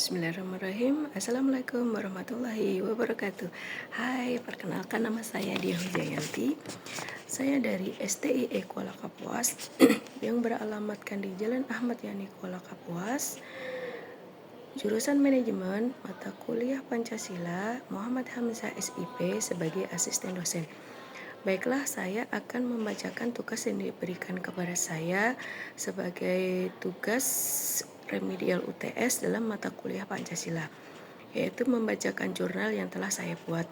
Bismillahirrahmanirrahim. Assalamualaikum warahmatullahi wabarakatuh. Hai, perkenalkan nama saya Diah Wijayanti. Saya dari STIE Kuala Kapuas yang beralamatkan di Jalan Ahmad Yani Kuala Kapuas. Jurusan Manajemen, mata kuliah Pancasila, Muhammad Hamzah SIP sebagai asisten dosen. Baiklah, saya akan membacakan tugas yang diberikan kepada saya sebagai tugas remedial UTS dalam mata kuliah Pancasila, yaitu membacakan jurnal yang telah saya buat.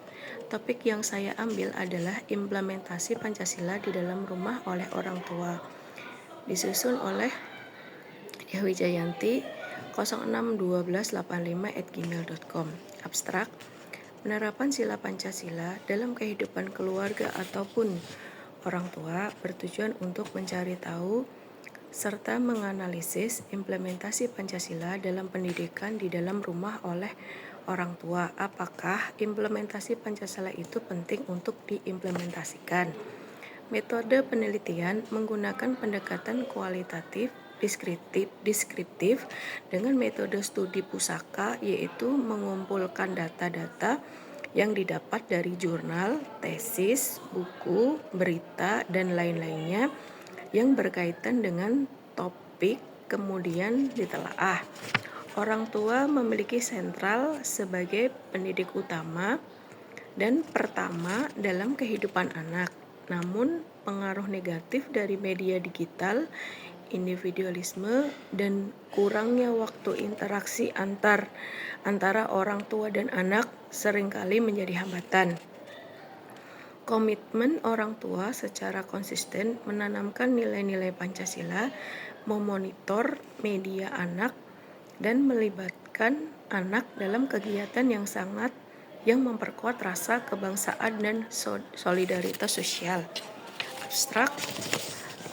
Topik yang saya ambil adalah implementasi Pancasila di dalam rumah oleh orang tua. Disusun oleh Diah Wijayanti 061285@gmail.com. Abstrak: penerapan sila Pancasila dalam kehidupan keluarga ataupun orang tua bertujuan untuk mencari tahu serta menganalisis implementasi Pancasila dalam pendidikan di dalam rumah oleh orang tua. Apakah implementasi Pancasila itu penting untuk diimplementasikan? Metode penelitian menggunakan pendekatan kualitatif deskriptif dengan metode studi pusaka, yaitu mengumpulkan data-data yang didapat dari jurnal, tesis, buku, berita, dan lain-lainnya yang berkaitan dengan topik, kemudian ditelaah. Orang tua memiliki sentral sebagai pendidik utama dan pertama dalam kehidupan anak. Namun, pengaruh negatif dari media digital, individualisme, dan kurangnya waktu interaksi antara orang tua dan anak seringkali menjadi hambatan. Komitmen orang tua secara konsisten menanamkan nilai-nilai Pancasila, memonitor media anak, dan melibatkan anak dalam kegiatan yang memperkuat rasa kebangsaan dan solidaritas sosial. Abstrak: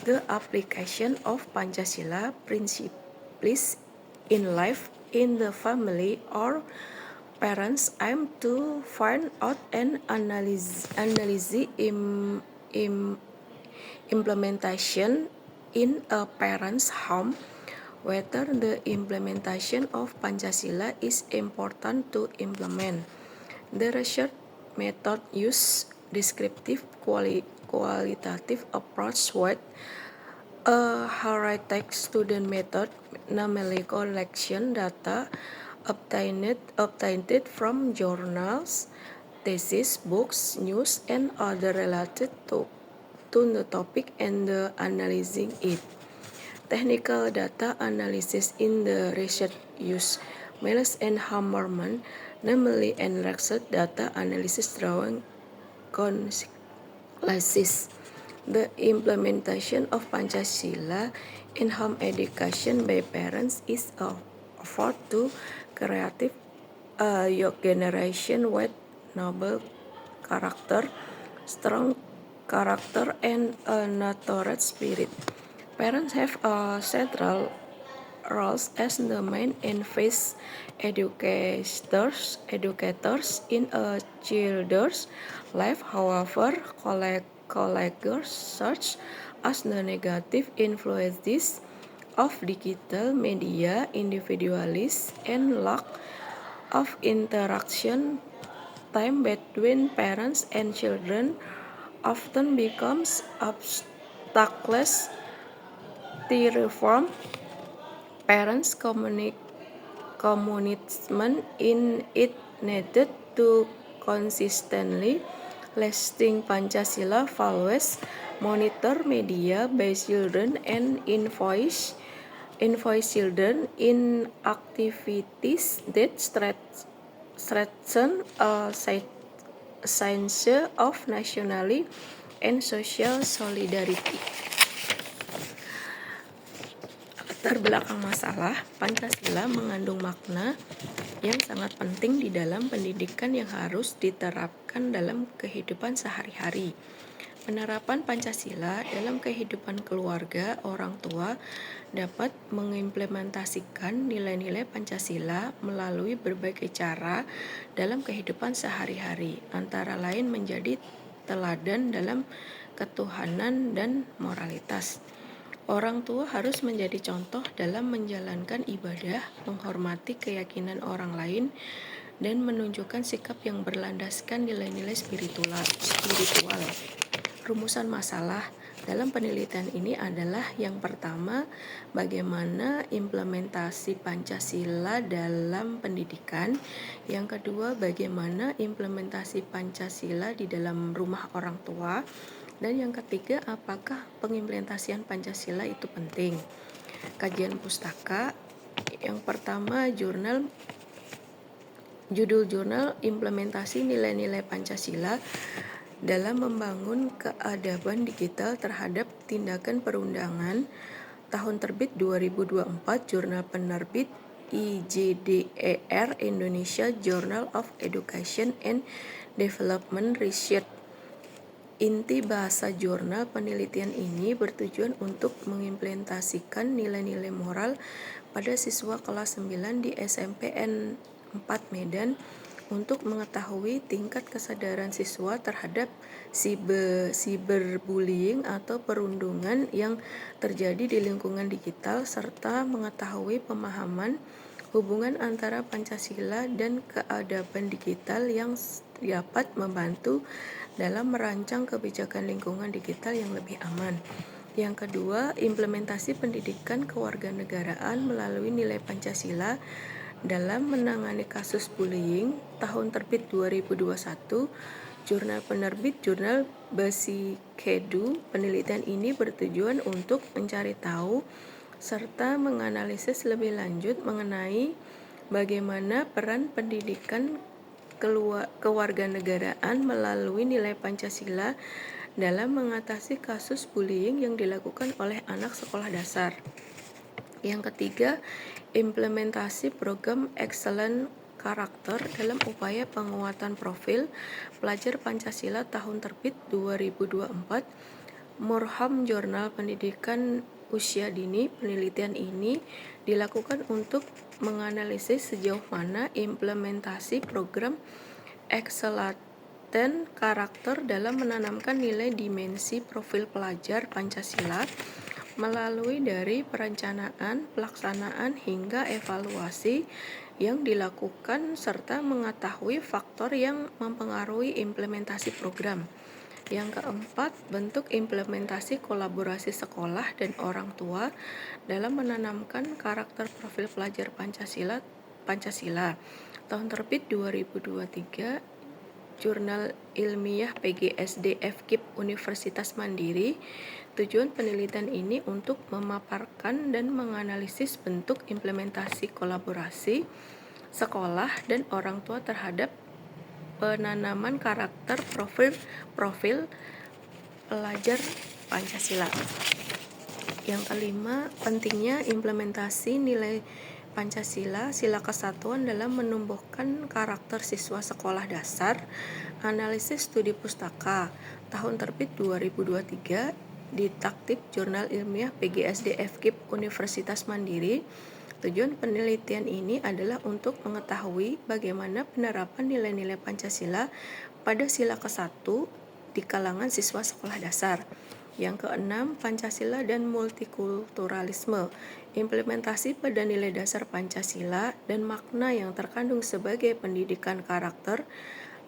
the application of Pancasila principles in life in the family or parents aim to find out and analyze implementation in a parent's home, whether the implementation of Pancasila is important to implement. The research method use descriptive qualitative approach with a heuristic student method, namely collection data obtained from journals, thesis, books, news, and other related to the topic and analyzing it. Technical data analysis in the research use Miles and Hammerman, namely enriched data analysis drawing consequences. The implementation of Pancasila in home education by parents is a effort to create a young generation with noble character, strong character, and a nurtured spirit. Parents have a central role as the main and face educators in a child's life. However, colleagues such as the negative influences of digital media, individualism, and lack of interaction time between parents and children often becomes obstacles to reform. Parents' commitment in it needed to consistently lasting Pancasila values, monitor media by children, and invoice children in activities that strengthen a sense of nationality and social solidarity. Latar belakang masalah, Pancasila mengandung makna yang sangat penting di dalam pendidikan yang harus diterapkan dalam kehidupan sehari-hari. Penerapan Pancasila dalam kehidupan keluarga orang tua dapat mengimplementasikan nilai-nilai Pancasila melalui berbagai cara dalam kehidupan sehari-hari, antara lain menjadi teladan dalam ketuhanan dan moralitas. Orang tua harus menjadi contoh dalam menjalankan ibadah, menghormati keyakinan orang lain, dan menunjukkan sikap yang berlandaskan nilai-nilai spiritual. Rumusan masalah dalam penelitian ini adalah yang pertama, bagaimana implementasi Pancasila dalam pendidikan. Yang kedua, bagaimana implementasi Pancasila di dalam rumah orang tua. Dan yang ketiga, apakah pengimplementasian Pancasila itu penting. Kajian pustaka yang pertama, judul jurnal implementasi nilai-nilai Pancasila dalam membangun keadaban digital terhadap tindakan perundangan, tahun terbit 2024, jurnal penerbit IJDER Indonesia Journal of Education and Development Research. Inti bahasa jurnal penelitian ini bertujuan untuk mengimplementasikan nilai-nilai moral pada siswa kelas 9 di SMPN 4 Medan untuk mengetahui tingkat kesadaran siswa terhadap cyberbullying atau perundungan yang terjadi di lingkungan digital, serta mengetahui pemahaman hubungan antara Pancasila dan keadaban digital yang dapat membantu dalam merancang kebijakan lingkungan digital yang lebih aman. Yang kedua, implementasi pendidikan kewarganegaraan melalui nilai Pancasila dalam menangani kasus bullying, tahun terbit 2021, jurnal penerbit Jurnal Basikedu. Penelitian ini bertujuan untuk mencari tahu serta menganalisis lebih lanjut mengenai bagaimana peran pendidikan kewarganegaraan melalui nilai Pancasila dalam mengatasi kasus bullying yang dilakukan oleh anak sekolah dasar. Yang ketiga, implementasi program Excellent Karakter dalam upaya penguatan profil pelajar Pancasila tahun terbit 2024, Murham Jurnal Pendidikan Usia Dini. Penelitian ini dilakukan untuk menganalisis sejauh mana implementasi program Excellent Karakter dalam menanamkan nilai dimensi profil pelajar Pancasila melalui dari perencanaan, pelaksanaan, hingga evaluasi yang dilakukan serta mengetahui faktor yang mempengaruhi implementasi program. Yang keempat, bentuk implementasi kolaborasi sekolah dan orang tua dalam menanamkan karakter profil pelajar Pancasila. Tahun terbit 2023, Jurnal Ilmiah PGSD FKIP Universitas Mandiri. Tujuan penelitian ini untuk memaparkan dan menganalisis bentuk implementasi kolaborasi sekolah dan orang tua terhadap penanaman karakter profil pelajar Pancasila. Yang kelima, pentingnya implementasi nilai Pancasila, sila kesatuan dalam menumbuhkan karakter siswa sekolah dasar. Analisis studi pustaka, tahun terbit 2023, Ditaktip Jurnal Ilmiah PGSD FKIP Universitas Mandiri. Tujuan penelitian ini adalah untuk mengetahui bagaimana penerapan nilai-nilai Pancasila pada sila ke-1 di kalangan siswa sekolah dasar. Yang keenam, Pancasila dan multikulturalisme, implementasi pada nilai dasar Pancasila dan makna yang terkandung sebagai pendidikan karakter,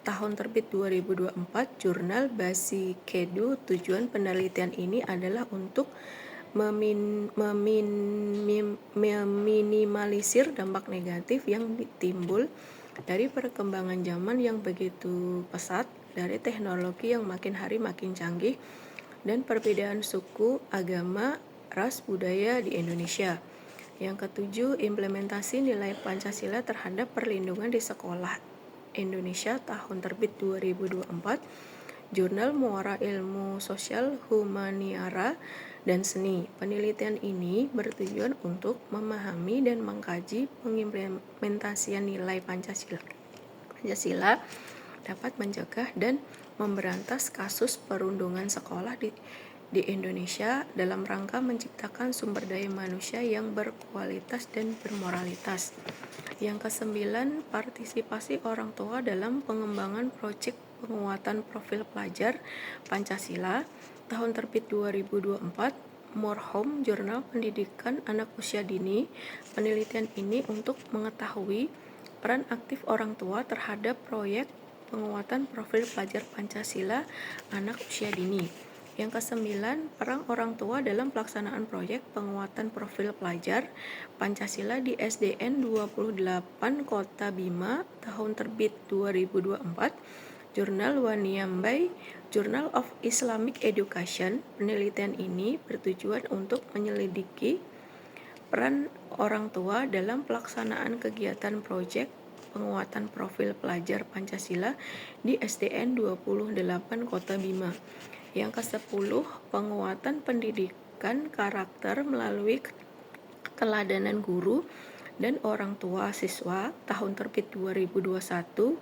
tahun terbit 2024, Jurnal Basikedu. Tujuan penelitian ini adalah untuk meminimalisir dampak negatif yang timbul dari perkembangan zaman yang begitu pesat, dari teknologi yang makin hari makin canggih, dan perbedaan suku, agama, ras, budaya di Indonesia. Yang ketujuh, implementasi nilai Pancasila terhadap perlindungan di sekolah Indonesia, tahun terbit 2024, Jurnal Muara Ilmu Sosial, Humaniora, dan Seni. Penelitian ini bertujuan untuk memahami dan mengkaji pengimplementasian nilai Pancasila dapat mencegah dan memberantas kasus perundungan sekolah di Indonesia dalam rangka menciptakan sumber daya manusia yang berkualitas dan bermoralitas. Yang kesembilan, partisipasi orang tua dalam pengembangan proyek penguatan profil pelajar Pancasila, tahun terbit 2024, More Home, Jurnal Pendidikan Anak Usia Dini. Penelitian ini untuk mengetahui peran aktif orang tua terhadap proyek penguatan profil pelajar Pancasila anak usia dini. Yang kesembilan, peran orang tua dalam pelaksanaan proyek penguatan profil pelajar Pancasila di SDN 28 Kota Bima, tahun terbit 2024. Jurnal Waniambai, Journal of Islamic Education. Penelitian ini bertujuan untuk menyelidiki peran orang tua dalam pelaksanaan kegiatan proyek penguatan profil pelajar Pancasila di SDN 28 Kota Bima. Yang ke-10, penguatan pendidikan karakter melalui keteladanan guru dan orang tua siswa, tahun terbit 2021.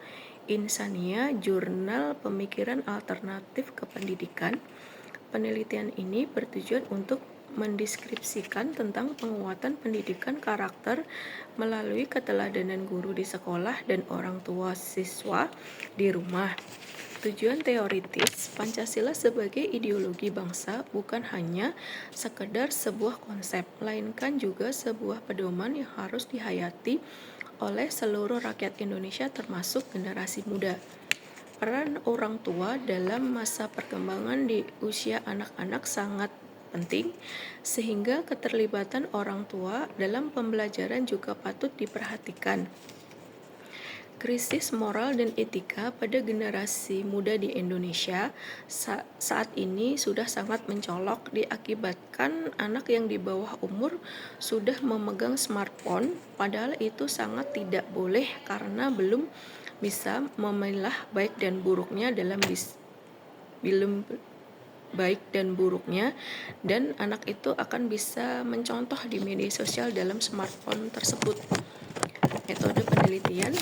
Insania, Jurnal Pemikiran Alternatif Kependidikan. Penelitian ini bertujuan untuk mendeskripsikan tentang penguatan pendidikan karakter melalui keteladanan guru di sekolah dan orang tua siswa di rumah. Tujuan teoritis, Pancasila sebagai ideologi bangsa bukan hanya sekedar sebuah konsep, melainkan juga sebuah pedoman yang harus dihayati oleh seluruh rakyat Indonesia termasuk generasi muda. Peran orang tua dalam masa perkembangan di usia anak-anak sangat penting, sehingga keterlibatan orang tua dalam pembelajaran juga patut diperhatikan. Krisis moral dan etika pada generasi muda di Indonesia saat ini sudah sangat mencolok diakibatkan anak yang di bawah umur sudah memegang smartphone, padahal itu sangat tidak boleh karena belum bisa memilah baik dan buruknya dan anak itu akan bisa mencontoh di media sosial dalam smartphone tersebut. Metode penelitian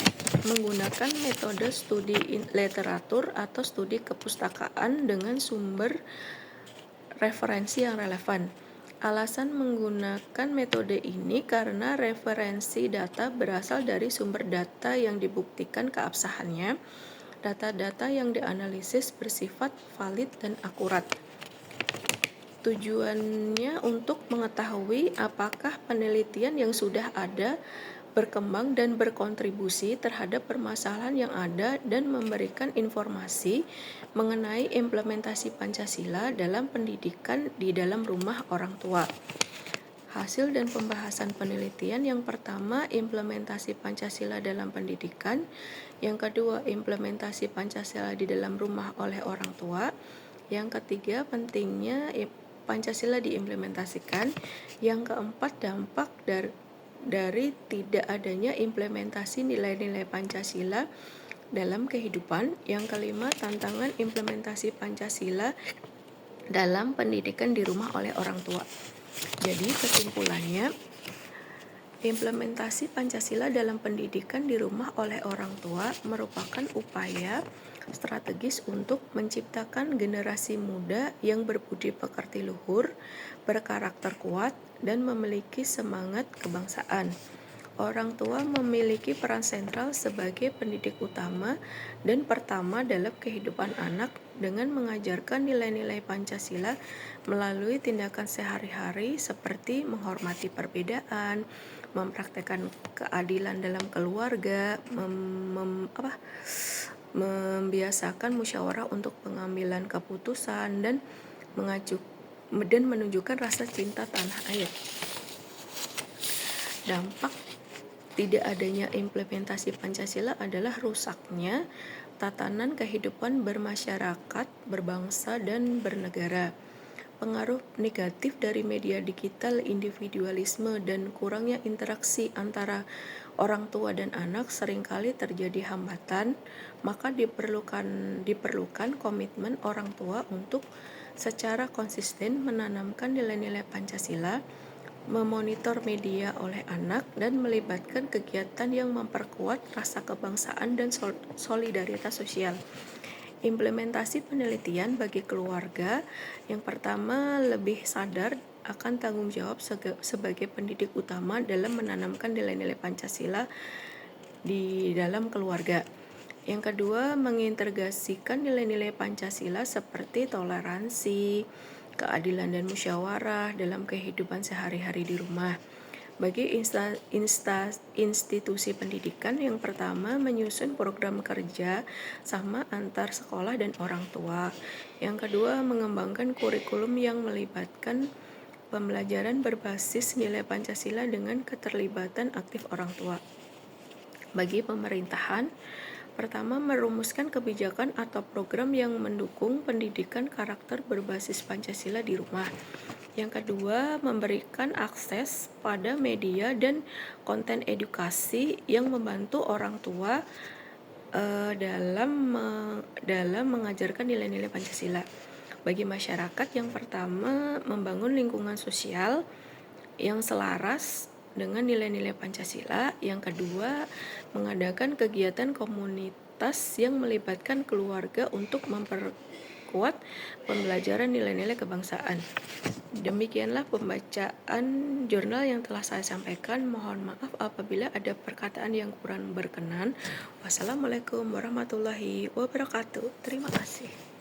menggunakan metode studi literatur atau studi kepustakaan dengan sumber referensi yang relevan. Alasan menggunakan metode ini karena referensi data berasal dari sumber data yang dibuktikan keabsahannya. Data-data yang dianalisis bersifat valid dan akurat. Tujuannya untuk mengetahui apakah penelitian yang sudah ada berkembang dan berkontribusi terhadap permasalahan yang ada dan memberikan informasi mengenai implementasi Pancasila dalam pendidikan di dalam rumah orang tua. Hasil dan pembahasan penelitian: yang pertama, implementasi Pancasila dalam pendidikan. Yang kedua, implementasi Pancasila di dalam rumah oleh orang tua. Yang ketiga, pentingnya Pancasila diimplementasikan. Yang keempat, dampak dari tidak adanya implementasi nilai-nilai Pancasila dalam kehidupan. Yang kelima, tantangan implementasi Pancasila dalam pendidikan di rumah oleh orang tua. Jadi kesimpulannya, implementasi Pancasila dalam pendidikan di rumah oleh orang tua merupakan upaya strategis untuk menciptakan generasi muda yang berbudi pekerti luhur, berkarakter kuat, dan memiliki semangat kebangsaan. Orang tua memiliki peran sentral sebagai pendidik utama dan pertama dalam kehidupan anak dengan mengajarkan nilai-nilai Pancasila melalui tindakan sehari-hari seperti menghormati perbedaan, mempraktekkan keadilan dalam keluarga, membiasakan musyawarah untuk pengambilan keputusan, dan menunjukkan rasa cinta tanah air. Dampak tidak adanya implementasi Pancasila adalah rusaknya tatanan kehidupan bermasyarakat, berbangsa, dan bernegara. Pengaruh negatif dari media digital, individualisme, dan kurangnya interaksi antara orang tua dan anak seringkali terjadi hambatan, maka diperlukan komitmen orang tua untuk secara konsisten menanamkan nilai-nilai Pancasila, memonitor media oleh anak, dan melibatkan kegiatan yang memperkuat rasa kebangsaan dan solidaritas sosial. Implementasi penelitian bagi keluarga: yang pertama, lebih sadar akan tanggung jawab sebagai pendidik utama dalam menanamkan nilai-nilai Pancasila di dalam keluarga. Yang kedua, mengintegrasikan nilai-nilai Pancasila seperti toleransi, keadilan dan musyawarah dalam kehidupan sehari-hari di rumah. Bagi institusi pendidikan, yang pertama menyusun program kerja sama antar sekolah dan orang tua. Yang kedua, mengembangkan kurikulum yang melibatkan pembelajaran berbasis nilai Pancasila dengan keterlibatan aktif orang tua. Bagi pemerintahan, pertama, merumuskan kebijakan atau program yang mendukung pendidikan karakter berbasis Pancasila di rumah. Yang kedua, memberikan akses pada media dan konten edukasi yang membantu orang tua dalam mengajarkan nilai-nilai Pancasila. Bagi masyarakat, yang pertama, membangun lingkungan sosial yang selaras dengan nilai-nilai Pancasila. Yang kedua, mengadakan kegiatan komunitas yang melibatkan keluarga untuk memperkuat pembelajaran nilai-nilai kebangsaan. Demikianlah pembacaan jurnal yang telah saya sampaikan. Mohon maaf apabila ada perkataan yang kurang berkenan. Wassalamualaikum warahmatullahi wabarakatuh. Terima kasih.